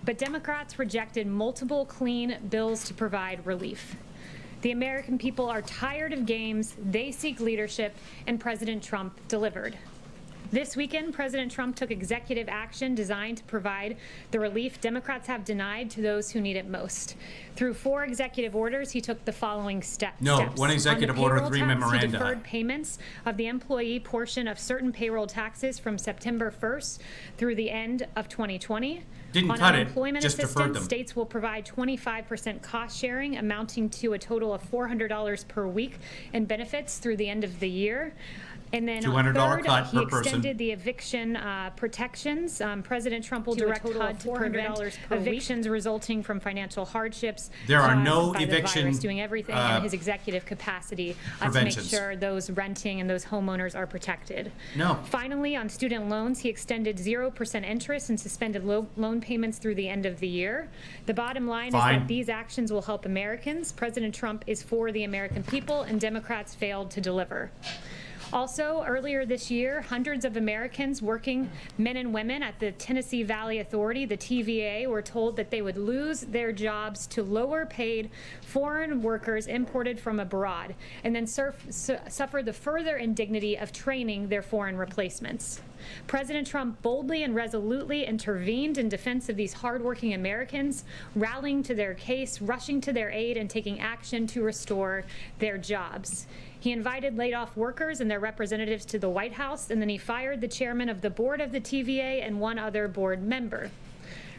but Democrats rejected multiple clean bills to provide relief. The American people are tired of games, they seek leadership, and President Trump delivered. This weekend, President Trump took executive action designed to provide the relief Democrats have denied to those who need it most. Through 4 executive orders, he took the following steps. One executive order, 3 memoranda. He deferred payments of the employee portion of certain payroll taxes from September 1st through the end of 2020. Didn't On cut it, unemployment just deferred assistance, them. states will provide 25% cost sharing, amounting to a total of $400 per week in benefits through the end of the year. And then $200 third, cut he per person. extended the eviction protections. President Trump will direct HUD to prevent evictions resulting from financial hardships. There are no caused by the eviction virus, doing everything in his executive capacity to make preventions. sure those renting and those homeowners are protected. No. Finally, on student loans, he extended 0% interest and suspended loan payments through the end of the year. The bottom line is that these actions will help Americans. President Trump is for the American people, and Democrats failed to deliver. Also, earlier this year, hundreds of Americans, working men and women at the Tennessee Valley Authority, the TVA, were told that they would lose their jobs to lower-paid foreign workers imported from abroad, and then suffer the further indignity of training their foreign replacements. President Trump boldly and resolutely intervened in defense of these hardworking Americans, rallying to their case, rushing to their aid, and taking action to restore their jobs. He invited laid-off workers and their representatives to the White House, and then he fired the chairman of the board of the TVA and 1 other board member.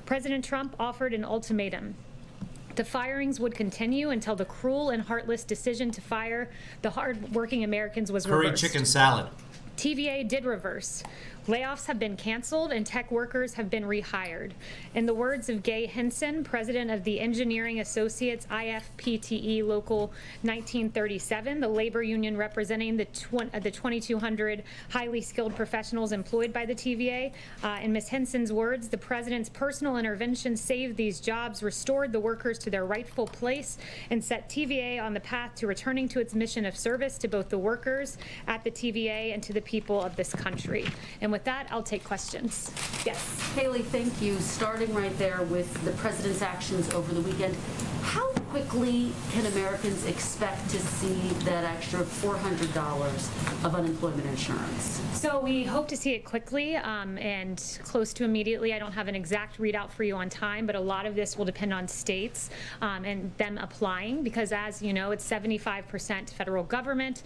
President Trump offered an ultimatum. The firings would continue until the cruel and heartless decision to fire the hard-working Americans was Curry reversed. chicken salad. TVA did reverse. Layoffs have been canceled and tech workers have been rehired. In the words of Gay Henson, president of the Engineering Associates IFPTE Local 1937, the labor union representing the 2,200 highly skilled professionals employed by the TVA, in Ms. Henson's words, the president's personal intervention saved these jobs, restored the workers to their rightful place, and set TVA on the path to returning to its mission of service to both the workers at the TVA and to the people of this country. And with that, I'll take questions. Yes. Kayleigh, thank you. Starting right there with the president's actions over the weekend, how quickly can Americans expect to see that extra $400 of unemployment insurance? So we hope to see it quickly and close to immediately. I don't have an exact readout for you on time, but a lot of this will depend on states and them applying, because as you know, it's 75% federal government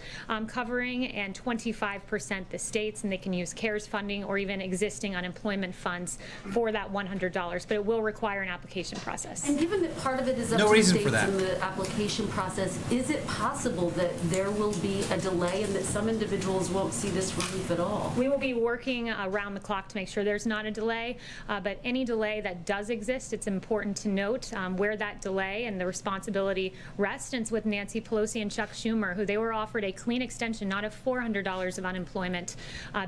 covering and 25% the states, and they can use CARES funding or even existing unemployment funds for that $100, but it will require an application process. And given that part of it is up No to the reason for states that. in the application process, is it possible that there will be a delay and that some individuals won't see this relief at all? We will be working around the clock to make sure there's not a delay, but any delay that does exist, it's important to note where that delay and the responsibility rests. And it's with Nancy Pelosi and Chuck Schumer, who they were offered a clean extension, not of $400 of unemployment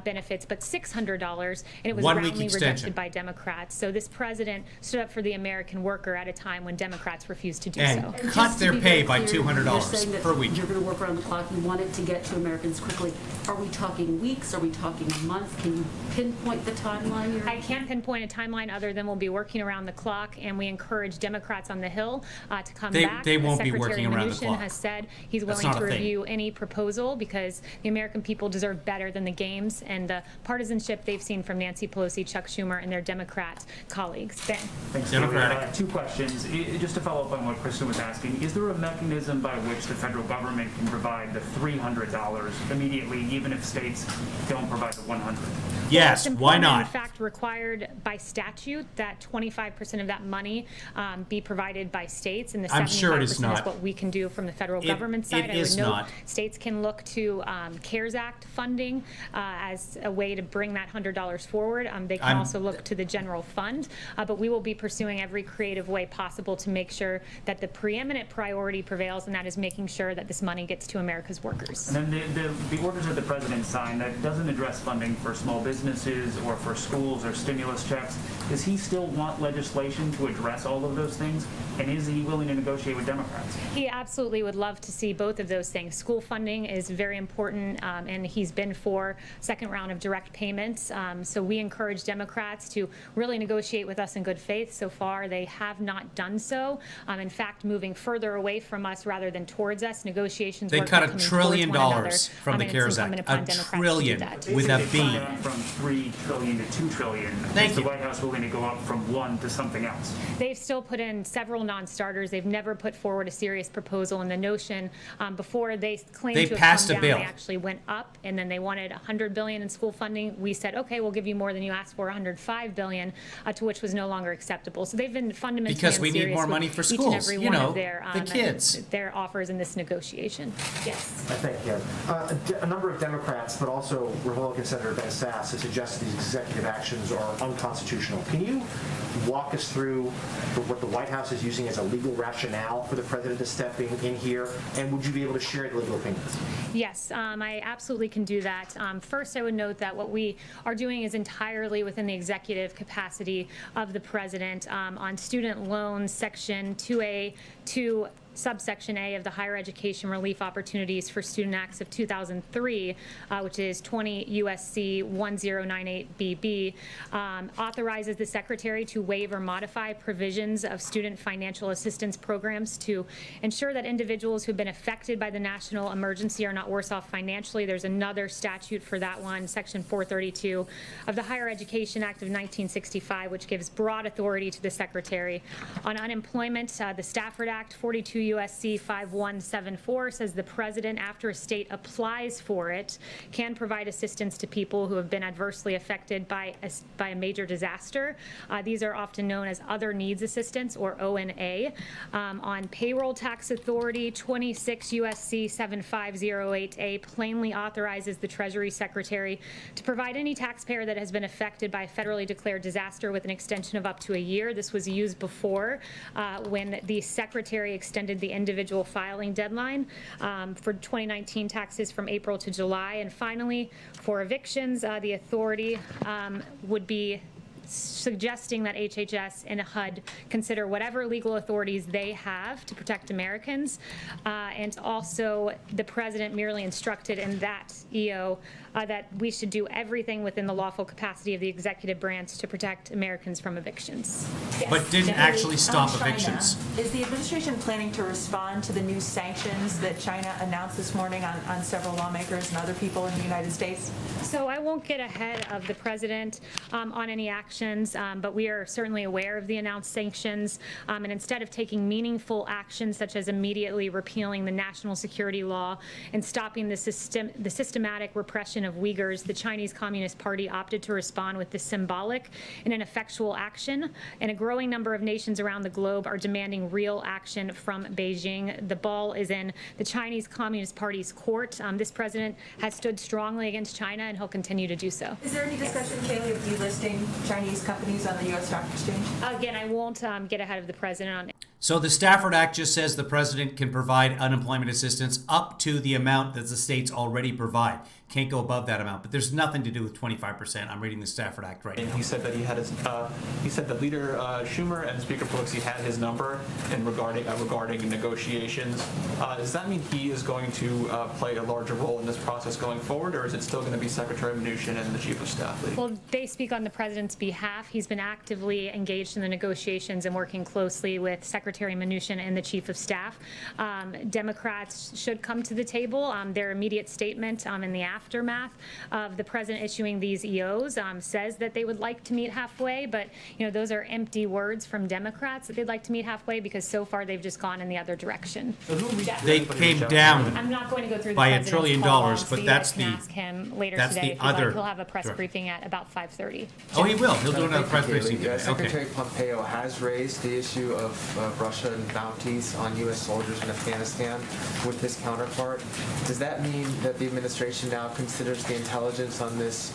benefits, but $600, and it was roundly rejected by Democrats. So this president stood up for the American worker at a time when Democrats refused to do so. And cut their pay by clear, $200 you're saying that per week. You're going to work around the clock. You want it to get to Americans quickly. Are we talking weeks? Are we talking a month? Can you pinpoint the timeline here? I can't pinpoint a timeline other than we'll be working around the clock, and we encourage Democrats on the Hill to come back. They won't be Secretary working around the Mnuchin clock. has said he's That's willing not to a thing. review any proposal because the American people deserve better than the games and the partisanship they've seen from Nancy Pelosi, Chuck Schumer, and their Democrat colleagues. Ben. Thanks, Democratic. Two questions. Just to follow up on what Kristen was asking, is there a mechanism by which the federal government can provide the $300 immediately, even if states don't provide the $100? Yes, It's why important, not? In fact, required by statute that 25% of that money be provided by states, and the 75% I'm sure it is not. what we can do from the federal government side. It I is would note not. states can look to CARES Act funding as a way to bring that $100 forward. They can also look to the general fund, but we will be pursuing every creative way possible to make sure that the preeminent priority prevails, and that is making sure that this money gets to America's workers. And then the orders that the president signed, that doesn't address funding for small businesses or for schools or stimulus checks. Does he still want legislation to address all of those things? And is he willing to negotiate with Democrats? He absolutely would love to see both of those things. School funding is very important, and he's been for second round of direct payments. So we encourage Democrats to really negotiate with us in good faith. So far, they have not done so. In fact, moving further away from us rather than towards us, negotiations. They work cut are $1 coming trillion towards one another, from the and it's CARES Act. incumbent upon $1 Democrats to do trillion that. with a Basically, B. they went from $3 trillion to $2 trillion. Thank Is you. the White House willing to go up from one to something else? They've still put in several non-starters. They've never put forward a serious proposal. And the notion, before they claimed They to have passed come a down, bill. they actually went up, and then they wanted $100 billion in school funding. We said, okay, we'll give you more than you asked for, $105 billion, to which was no longer acceptable. So they've been fundamentally Because we need unserious more with money for each and schools. every You one know, of their, the kids. their offers in this negotiation. Yes. Thank you. A number of Democrats, but also Republican Senator Ben Sasse, have suggested these executive actions are unconstitutional. Can you walk us through what the White House is using as a legal rationale for the president to step in here, and would you be able to share the legal opinions? Yes, I absolutely can do that. First, I would note that what we are doing is entirely within the executive capacity of the president. On student loans, Section 2A, 2 subsection A of the Higher Education Relief Opportunities for Student Acts of 2003, which is 20 USC 1098BB, authorizes the Secretary to waive or modify provisions of student financial assistance programs to ensure that individuals who have been affected by the national emergency are not worse off financially. There's another statute for that one, Section 432 of the Higher Education Act of 1965, which gives broad authority to the Secretary. On unemployment, the Stafford Act, 42 USC 5174 says the president, after a state applies for it, can provide assistance to people who have been adversely affected by a major disaster. These are often known as other needs assistance, or ONA. On payroll tax authority, 26 USC 7508A plainly authorizes the Treasury Secretary to provide any taxpayer that has been affected by a federally declared disaster with an extension of up to a year. This was used before when the Secretary extended the individual filing deadline for 2019 taxes from April to July. And finally, for evictions, the authority would be suggesting that HHS and HUD consider whatever legal authorities they have to protect Americans. And also, the president merely instructed in that EO that we should do everything within the lawful capacity of the executive branch to protect Americans from evictions. But didn't actually stop On China, evictions. is the administration planning to respond to the new sanctions that China announced this morning on several lawmakers and other people in the United States? So I won't get ahead of the president on any actions, but we are certainly aware of the announced sanctions. And instead of taking meaningful actions, such as immediately repealing the national security law and stopping the systematic repression of Uyghurs, the Chinese Communist Party opted to respond with this symbolic and ineffectual action. And a growing number of nations around the globe are demanding real action from Beijing. The ball is in the Chinese Communist Party's court. This president has stood strongly against China, and he'll continue to do so. Is there any discussion, Kayleigh, of delisting Chinese companies on the U.S. Stock Exchange? Again, I won't get ahead of the president on So the Stafford Act just says the president can provide unemployment assistance up to the amount that the states already provide. Can't go above that amount, but there's nothing to do with 25%. I'm reading the Stafford Act right And now. he said that he said that Leader Schumer and Speaker Pelosi had his number in regarding negotiations. Does that mean he is going to play a larger role in this process going forward, or is it still going to be Secretary Mnuchin and the Chief of Staff? Well, they speak on the president's behalf. He's been actively engaged in the negotiations and working closely with Secretary Mnuchin and the Chief of Staff. Democrats should come to the table. Their immediate statement in the aftermath of the president issuing these EOs says that they would like to meet halfway, but those are empty words from Democrats that they'd like to meet halfway, because so far they've just gone in the other direction. They came down I'm not going to go through the by $1 president's trillion, call, but so you that's guys can the ask him later that's today the if you'd like. other He'll have a press direction. briefing at about 5:30. Oh, he will. He'll do another press Thank you, briefing Kayleigh. today. Okay. Secretary Pompeo has raised the issue of Russian bounties on U.S. soldiers in Afghanistan with his counterpart. Does that mean that the administration now considers the intelligence on this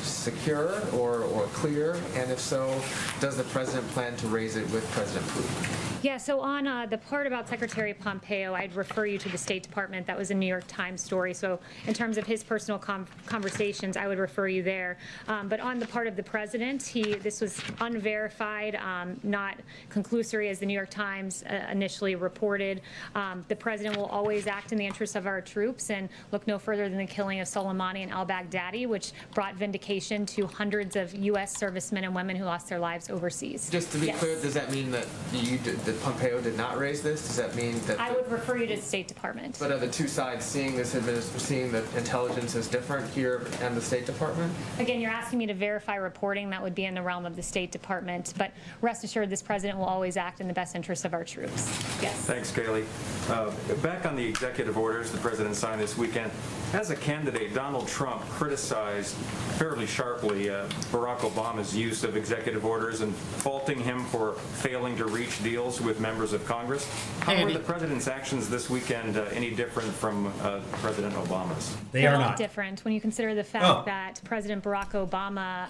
secure or clear? And if so, does the president plan to raise it with President Putin? Yeah, so on the part about Secretary Pompeo, I'd refer you to the State Department. That was a New York Times story. So in terms of his personal conversations, I would refer you there. But on the part of the president, this was unverified, not conclusory as the New York Times initially reported. The president will always act in the interests of our troops and look no further than the killing of Soleimani and al-Baghdadi, which brought vindication to hundreds of U.S. servicemen and women who lost their lives overseas. Just to be Yes. clear, does that mean that that Pompeo did not raise this? Does that mean that? I would refer you to the State Department. But are the two sides seeing the intelligence as different here and the State Department? Again, you're asking me to verify reporting. That would be in the realm of the State Department. But rest assured, this president will always act in the best interest of our troops. Yes. Thanks, Kayleigh. Back on the executive orders the president signed this weekend, as a candidate, Donald Trump criticized fairly sharply Barack Obama's use of executive orders and faulting him for failing to reach deals with members of Congress. How Hey, were Andy. the president's actions this weekend any different from President Obama's? They They're are all not. different when you consider the fact Oh. that President Barack Obama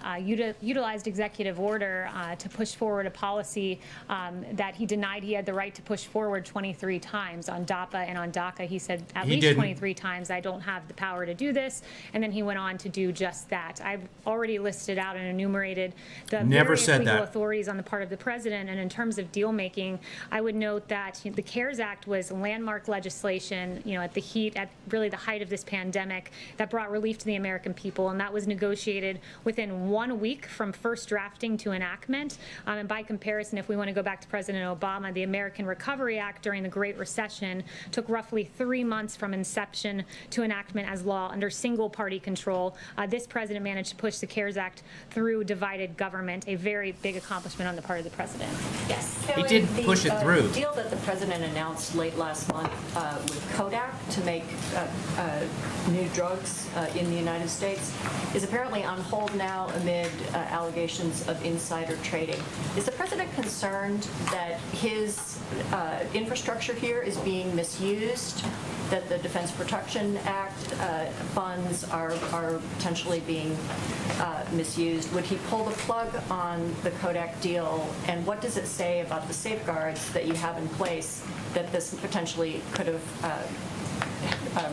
utilized executive order to push forward a policy that he denied he had the right to push forward 23 times on DAPA and on DACA. He said at He least didn't. 23 times, I don't have the power to do this. And then he went on to do just that. I've already listed out and enumerated the Never various said legal that. authorities on the part of the president. And in terms of deal making, I would note that the CARES Act was landmark legislation, at really the height of this pandemic, that brought relief to the American people, and that was negotiated within 1 week from first drafting to enactment. And by comparison, if we want to go back to President Obama, the American Recovery Act during the Great Recession took roughly 3 months from inception to enactment as law under single-party control. This president managed to push the CARES Act through divided government, a very big accomplishment on the part of the president. Yes. He did push it through. The deal that the president announced late last month with Kodak to make new drugs in the United States is apparently on hold now amid allegations of insider trading. Is the president concerned that his infrastructure here is being misused, that the Defense Production Act funds are potentially being misused? Would he pull the plug on the Kodak deal, and what does it say about the safeguards that you have in place that this potentially could have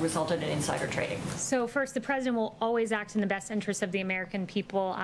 resulted in insider trading? So first, the president will always act in the best interest of the American people.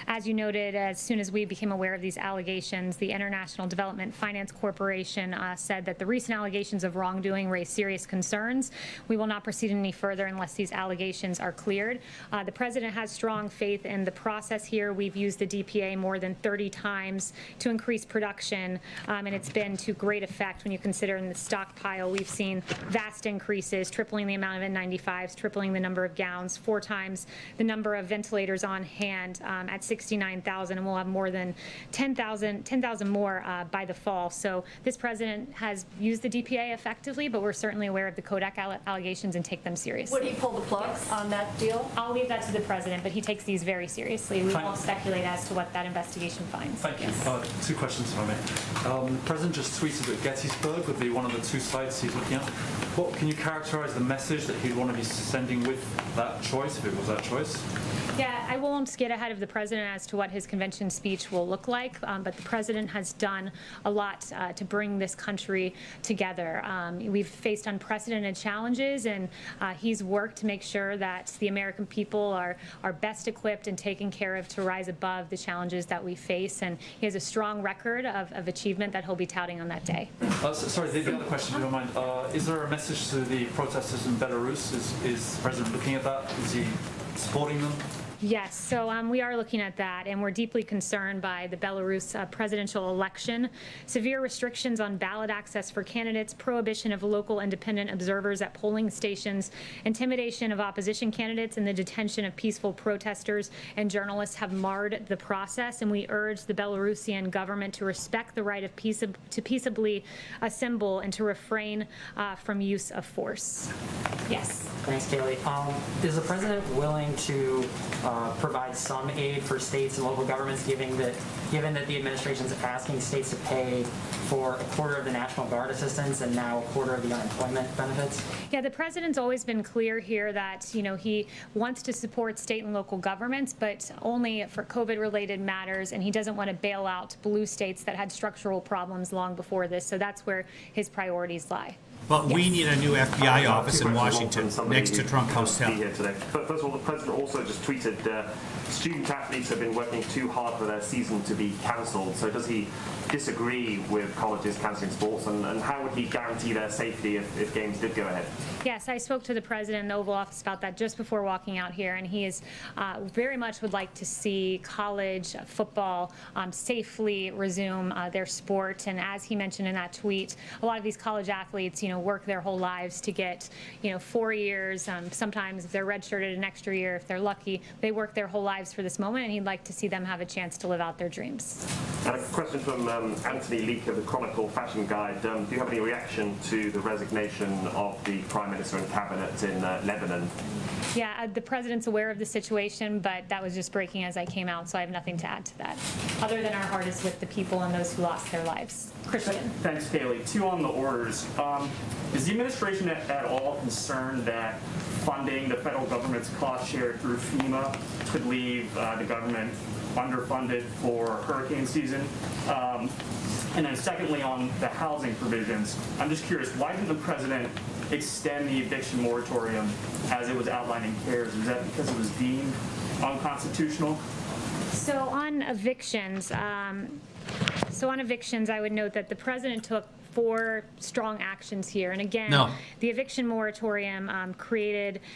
As you noted, as soon as we became aware of these allegations, the International Development Finance Corporation said that the recent allegations of wrongdoing raise serious concerns. We will not proceed any further unless these allegations are cleared. The president has strong faith in the process here. We've used the DPA more than 30 times to increase production, and it's been to great effect when you consider in the stockpile. We've seen vast increases, tripling the amount of N95s, tripling the number of gowns, 4 times the number of ventilators on hand at 69,000, and we'll have more than 10,000 more by the fall. So this president has used the DPA effectively, but we're certainly aware of the Kodak allegations and take them seriously. Would he pull the plug on that deal? I'll leave that to the president, but he takes these very seriously. We won't speculate as to what that investigation finds. Thank you. Yes. 2 questions, if I may. The president just tweeted at Gettysburg with one of the 2 slides he's looking at. What can you characterize the message that he'd want to be sending with that choice, if it was that choice? Yeah, I won't get ahead of the president as to what his convention speech will look like, but the president has done a lot to bring this country together. We've faced unprecedented challenges, and he's worked to make sure that the American people are best equipped and taken care of to rise above the challenges that we face, and he has a strong record of achievement that he'll be touting on that day. Sorry, the other question, if you don't mind. Is there a message to the protesters in Belarus? Is the president looking at that? Is he supporting them? Yes, so we are looking at that, and we're deeply concerned by the Belarus presidential election. Severe restrictions on ballot access for candidates, prohibition of local independent observers at polling stations, intimidation of opposition candidates, and the detention of peaceful protesters and journalists have marred the process, and we urge the Belarusian government to respect the right of to peaceably assemble and to refrain from use of force. Yes. Thanks, Kayleigh. Is the president willing to provide some aid for states and local governments, given that the administration is asking states to pay for a quarter of the National Guard assistance and now a quarter of the unemployment benefits? Yeah, the president's always been clear here that, he wants to support state and local governments, but only for COVID-related matters, and he doesn't want to bail out blue states that had structural problems long before this. So that's where his priorities lie. But we need a new FBI office in Washington next to Trump Hotel. Here today. But first of all, the president also just tweeted, student athletes have been working too hard for their season to be cancelled. So does he disagree with colleges cancelling sports, and how would he guarantee their safety if games did go ahead? Yes, I spoke to the president in the Oval Office about that just before walking out here, and he is very much would like to see college football safely resume their sport. And as he mentioned in that tweet, a lot of these college athletes, work their whole lives to get, 4 years. Sometimes if they're redshirted, an extra year if they're lucky. They work their whole lives for this moment, and he'd like to see them have a chance to live out their dreams. And a question from Anthony Leake of the Chronicle Fashion Guide. Do you have any reaction to the resignation of the Prime Minister and Cabinet in Lebanon? Yeah, the president's aware of the situation, but that was just breaking as I came out, so I have nothing to add to that, other than our heart is with the people and those who lost their lives. Christian. Thanks, Kayleigh. Two on the orders. Is the administration at all concerned that funding the federal government's cost share through FEMA could leave the government underfunded for hurricane season? And then secondly, on the housing provisions, I'm just curious, why didn't the president extend the eviction moratorium as it was outlined in CARES? Is that because it was deemed unconstitutional? So on evictions, I would note that the president took 4 strong actions here. And again, the eviction moratorium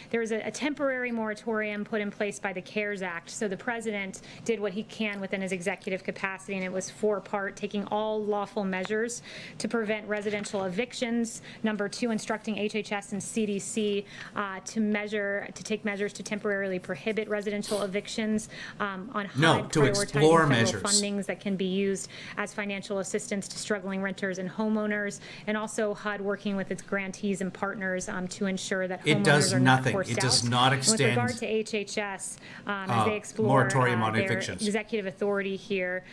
there was a temporary moratorium put in place by the CARES Act. So the president did what he can within his executive capacity, and it was 4-part, taking all lawful measures to prevent residential evictions. Number 2, instructing HHS and CDC to take measures to temporarily prohibit residential evictions. On HUD, to explore measures. Fundings that can be used as financial assistance to struggling renters and homeowners, and also HUD working with its grantees and partners to ensure that homeowners are not forced out. It does not extend. With regard to HHS, as they explore moratorium on their evictions. executive authority here,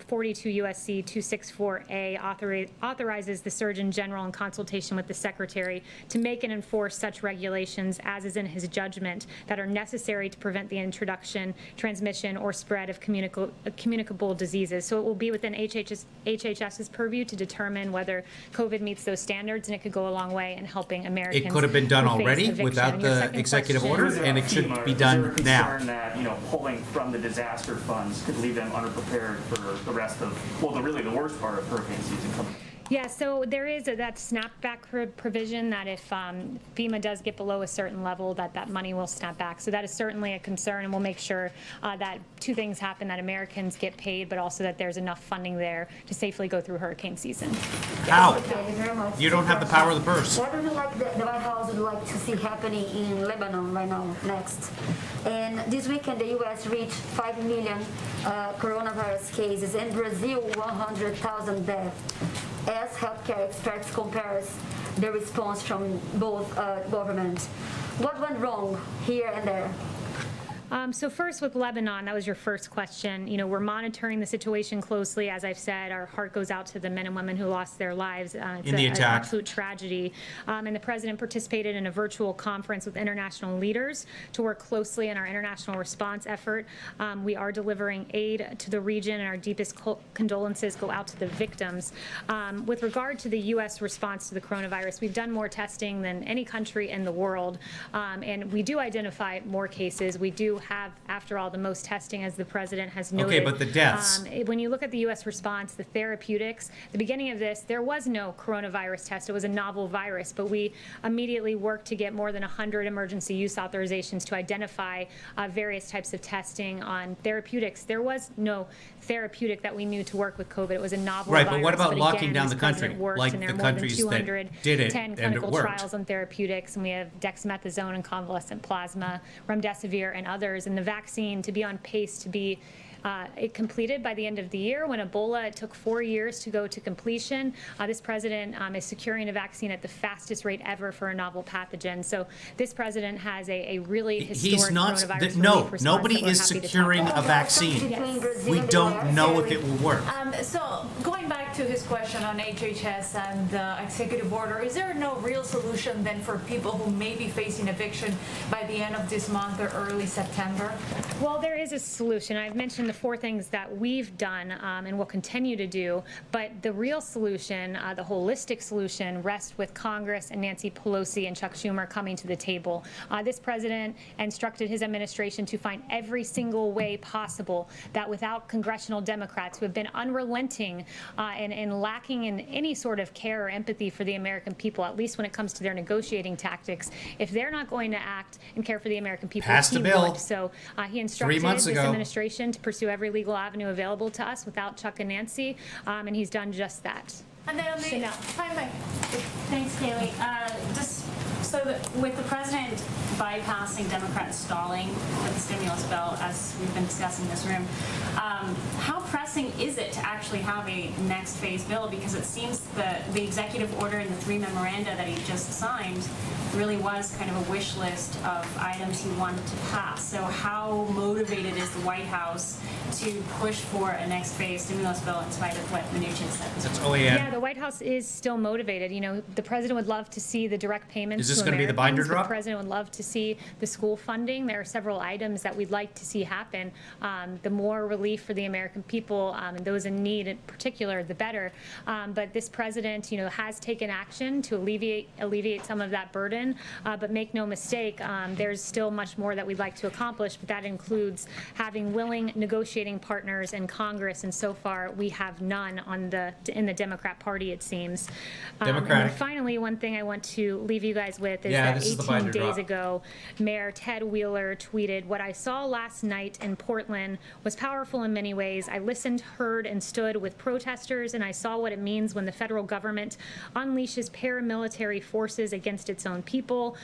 42 U.S.C. 264A authorizes the Surgeon General in consultation with the Secretary to make and enforce such regulations as is in his judgment that are necessary to prevent the introduction, transmission, or spread of communicable diseases. So it will be within HHS's purview to determine whether COVID meets those standards, and it could go a long way in helping Americans. It could have been done who face already eviction. without the executive order, and it should be Is done there a now. concern that, pulling from the disaster funds could leave them underprepared for the rest of, the worst part of hurricane season coming? Yeah, so there is that snapback provision that if FEMA does get below a certain level, that money will snap back. So that is certainly a concern, and we'll make sure that 2 things happen, that Americans get paid, but also that there's enough funding there to safely go through hurricane season. How? Thank you very much. You don't have the power of the purse. What would you like the White House would like to see happening in Lebanon right now, next? And this weekend, the U.S. reached 5 million coronavirus cases, and Brazil 100,000 deaths, as healthcare experts compares the response from both governments. What went wrong here and there? So first with Lebanon, that was your first question. We're monitoring the situation closely. As I've said, our heart goes out to the men and women who lost their lives. It's in the an attack. Absolute tragedy. And the president participated in a virtual conference with international leaders to work closely in our international response effort. We are delivering aid to the region, and our deepest condolences go out to the victims. With regard to the U.S. response to the coronavirus, we've done more testing than any country in the world, and we do identify more cases. We do have, after all, the most testing, as the president has noted. Okay, but the deaths. When you look at the U.S. response, the therapeutics, the beginning of this, there was no coronavirus test. It was a novel virus, but we immediately worked to get more than 100 emergency use authorizations to identify various types of testing on therapeutics. There was no therapeutic that we knew to work with COVID. It was a novel virus. Right, but what about again, locking down this the country, president worked, like and there the are more than countries that 210 did it and it clinical worked? trials on therapeutics, and we have dexamethasone and convalescent plasma, remdesivir, and others. And the vaccine, to be on pace to be it completed by the end of the year. When Ebola, it took 4 years to go to completion. This president is securing a vaccine at the fastest rate ever for a novel pathogen. So this president has a really historic He's not. coronavirus relief No, response nobody that we're is happy to talk securing about. a vaccine. Yes. We don't know if it will work. So going back to his question on HHS and the executive order, is there no real solution then for people who may be facing eviction by the end of this month or early September? Well, there is a solution. I've mentioned the 4 things that we've done and will continue to do, but the real solution, the holistic solution, rests with Congress and Nancy Pelosi and Chuck Schumer coming to the table. This president instructed his administration to find every single way possible that without congressional Democrats who have been unrelenting and lacking in any sort of care or empathy for the American people, at least when it comes to their negotiating tactics, if they're not going to act and care for the American people, Passed he a bill would. So he instructed 3 months this ago. administration to pursue every legal avenue available to us without Chuck and Nancy, and he's done just that. And then on the, Chanel. Thanks, Kayleigh. Just so that with the president bypassing Democrats stalling with the stimulus bill, as we've been discussing in this room, how pressing is it to actually have a next phase bill? Because it seems that the executive order and the 3 memoranda that he just signed really was kind of a wish list of items he wanted to pass. So how motivated is the White House to push for a next phase stimulus bill in spite of what Mnuchin said? That's Yeah, the White House is still motivated. You know, the president would love to see the direct payments. Is this to gonna be the binder Americans. drop? The president would love to see the school funding. There are several items that we'd like to see happen. The more relief for the American people and those in need in particular, the better. But this president, you know, has taken action to alleviate some of that burden. But make no mistake, there's still much more that we'd like to accomplish. But that includes having willing negotiating partners in Congress. And so far, we have none in the Democrat Party, it seems. And Democratic. then finally, one thing I want to leave you guys with is Yeah, that this is the 18 binder days drop. ago, Mayor Ted Wheeler tweeted, "What I saw last night in Portland was powerful in many ways. I listened, heard, and stood with protesters, and I saw what it means when the federal government unleashes paramilitary forces against its own people."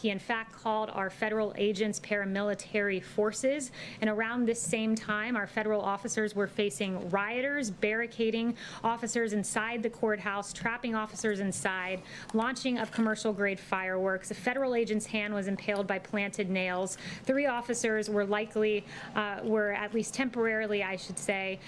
He, in fact, called our federal agents paramilitary forces. And around this same time, our federal officers were facing rioters, barricading officers inside the courthouse, trapping officers inside, launching of commercial-grade fireworks. A federal agent's hand was impaled by planted nails. 3 officers were were at least temporarily, I should say,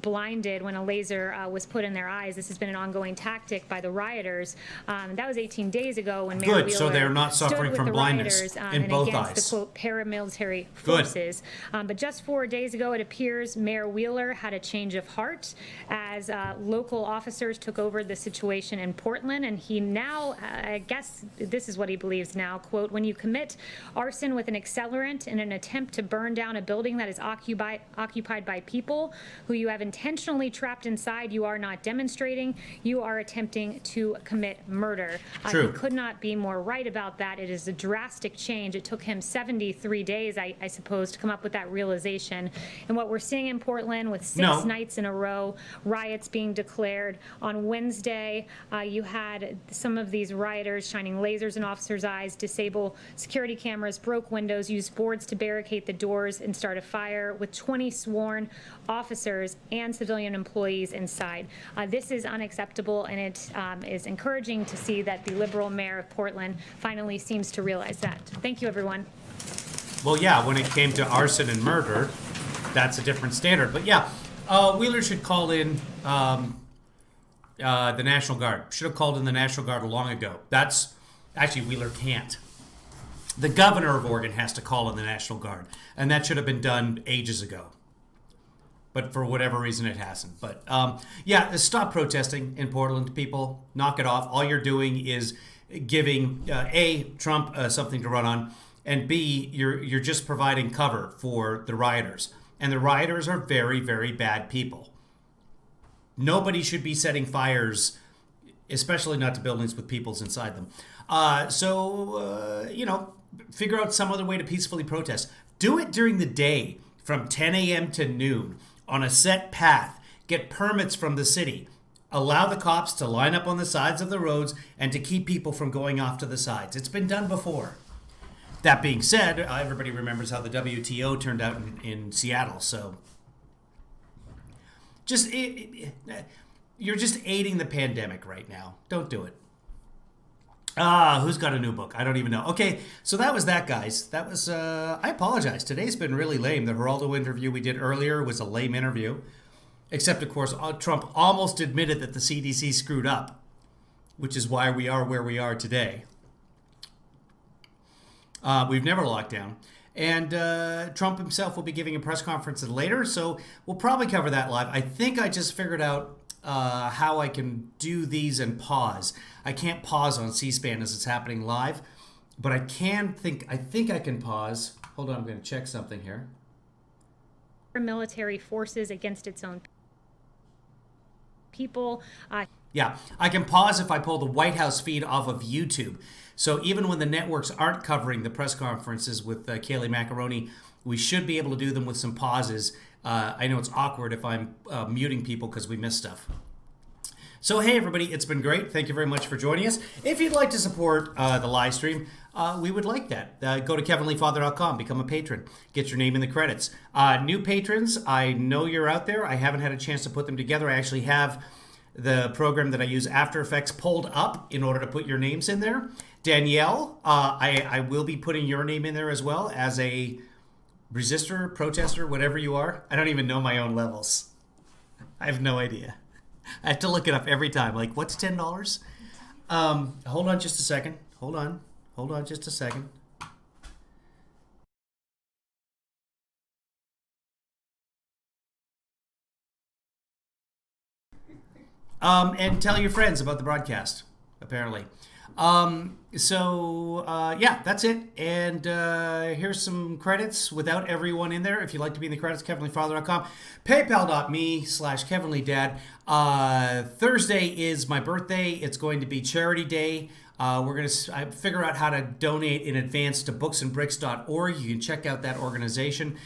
blinded when a laser was put in their eyes. This has been an ongoing tactic by the rioters. That was 18 days ago when Mayor Good, Wheeler so they're not stood suffering with from the blindness rioters, in and both against eyes. the quote paramilitary Good. forces. But just 4 days ago, it appears Mayor Wheeler had a change of heart as local officers took over the situation in Portland, and he now, I guess this is what he believes now, quote, "When you commit arson with an accelerant in an attempt to burn down a building that is occupied by people who you have intentionally trapped inside, you are not demonstrating, you are attempting to commit murder." True. He could not be more right about that. It is a drastic change. It took him 73 days, I suppose, to come up with that realization. And what we're seeing in Portland with 6 nights in a row, riots being declared. On Wednesday, you had some of these rioters shining lasers in officers' eyes, disable security cameras, broke windows, used boards to barricade the doors, and start a fire with 20 sworn officers and civilian employees inside. This is unacceptable, and it is encouraging to see that the liberal mayor of Portland finally seems to realize that. Thank you, everyone. Well, yeah, when it came to arson and murder, that's a different standard. But yeah, Wheeler should call in the National Guard. Should have called in the National Guard long ago. That's actually Wheeler can't. The governor of Oregon has to call in the National Guard, and that should have been done ages ago. But for whatever reason, it hasn't. But yeah, stop protesting in Portland, people. Knock it off. All you're doing is giving A, Trump something to run on, and B, you're just providing cover for the rioters. And the rioters are very, very bad people. Nobody should be setting fires, especially not to buildings with peoples inside them. You know, figure out some other way to peacefully protest. Do it during the day from 10 a.m. to noon on a set path. Get permits from the city. Allow the cops to line up on the sides of the roads and to keep people from going off to the sides. It's been done before. That being said, everybody remembers how the WTO turned out in Seattle, so You're just aiding the pandemic right now. Don't do it. Who's got a new book? I don't even know. Okay, so that was that, guys. That was, I apologize. Today's been really lame. The Geraldo interview we did earlier was a lame interview. Except, of course, Trump almost admitted that the CDC screwed up, which is why we are where we are today. We've never locked down. And Trump himself will be giving a press conference later, so we'll probably cover that live. I think I just figured out how I can do these and pause. I can't pause on C-SPAN as it's happening live, but I think I can pause. Hold on, I'm going to check something here. Military forces against its own people. Yeah, I can pause if I pull the White House feed off of YouTube. So even when the networks aren't covering the press conferences with Kayleigh Macaroni, we should be able to do them with some pauses. I know it's awkward if I'm muting people because we miss stuff. So hey everybody, it's been great. Thank you very much for joining us. If you'd like to support the live stream, we would like that. Go to kevinleefather.com, become a patron, get your name in the credits. New patrons, I know you're out there. I haven't had a chance to put them together. I actually have the program that I use, After Effects, pulled up in order to put your names in there. Danielle, I will be putting your name in there as well as a resistor, protester, whatever you are. I don't even know my own levels. I have no idea. I have to look it up every time. Like, what's $10? Hold on just a second. Hold on just a second. And tell your friends about the broadcast, apparently. Yeah, that's it. And here's some credits without everyone in there. If you'd like to be in the credits, kevinleefather.com. PayPal.me/KevinLeeDad. Thursday is my birthday. It's going to be Charity Day. We're going to figure out how to donate in advance to booksandbricks.org. You can check out that organization.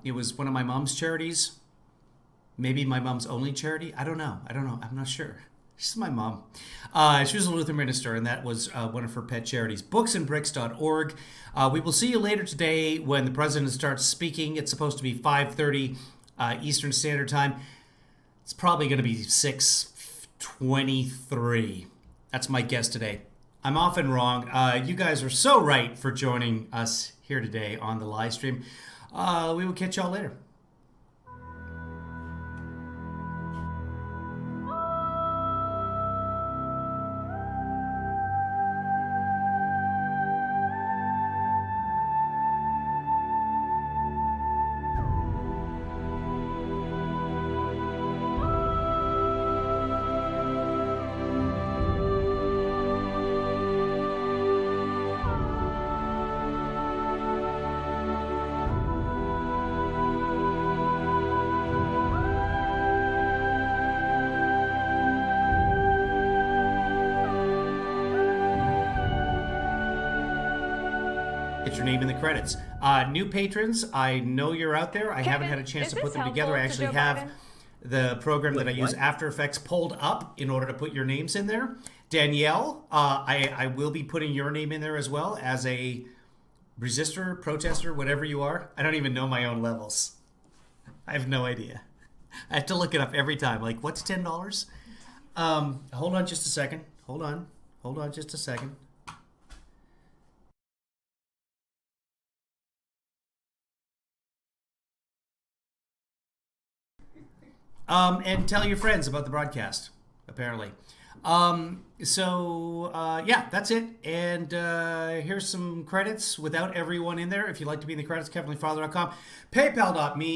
It was one of my mom's charities. Maybe my mom's only charity. I don't know. I'm not sure. She's my mom. She was a Lutheran minister, and that was one of her pet charities. Booksandbricks.org. We will see you later today when the president starts speaking. It's supposed to be 5:30 Eastern Standard Time. It's probably going to be 6:23. That's my guess today. I'm often wrong. You guys are so right for joining us here today on the live stream. We will catch y'all later. Get your name in the credits. New patrons, I know you're out there. I haven't had a chance to put them together. I actually have the program that I use, After Effects, pulled up in order to put your names in there. Danielle, I will be putting your name in there as well as a resistor, protester, whatever you are. I don't even know my own levels. I have no idea. I have to look it up every time. Like, what's $10? Hold on just a second. Hold on just a second. And tell your friends about the broadcast, apparently. Yeah, that's it. And here's some credits without everyone in there. If you'd like to be in the credits, kevinleefather.com. PayPal.me